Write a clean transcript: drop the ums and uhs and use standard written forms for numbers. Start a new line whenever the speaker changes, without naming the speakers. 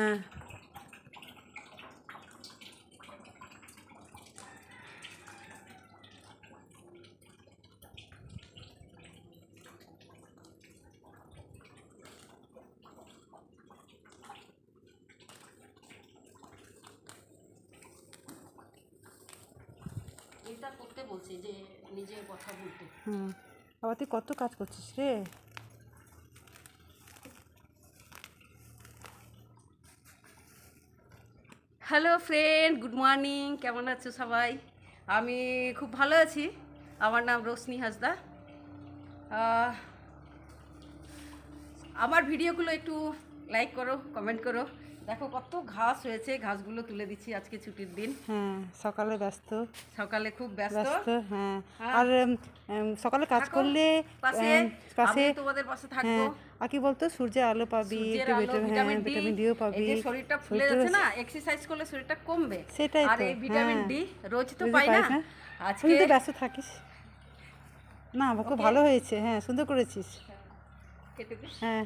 হ্যাঁ
এটা করতে বলছি যে নিজে কথা বলতে।
হুম, বাবা তুই কত কাজ করছিস রে।
Hello friend, good morning. কেমন আছো সবাই? আমি খুব ভালো আছি। আমার নাম রোশনি হাসদা। আমার ভিডিওগুলো একটু লাইক করো, কমেন্ট করো। দেখো কত ঘাস হয়েছে, ঘাসগুলো তুলে দিচ্ছি। আজকে ছুটির দিন,
হ্যাঁ সকালে ব্যস্ত
সকালে খুব ব্যস্ত।
ব্যস্ত হ্যাঁ।
হ্যাঁ।
আর সকালে কাজ
থাকো
করলে
পাশে,
পাশে
আমি তোমাদের পাশে থাকবো।
হ্যাঁ আর কি বলতো সূর্যের আলো পাবি,
সূর্যের
একটু
আলো,
হ্যাঁ
ভিটামিন ডি।
ভিটামিন ডিও
এই
পাবি।
যে শরীরটা ফুলে
শরীরটা
যাচ্ছে না, এক্সারসাইজ করলে শরীরটা কমবে।
সেটাই
আর
তো
এই ভিটামিন
হ্যাঁ
ডি রোজ তো
রোজই
পাই না।
না
আজকে
তুই তো ব্যস্ত থাকিস না, খুব
ওকে
ভালো হয়েছে, হ্যাঁ সুন্দর করেছিস।
কেটে দিস।
হ্যাঁ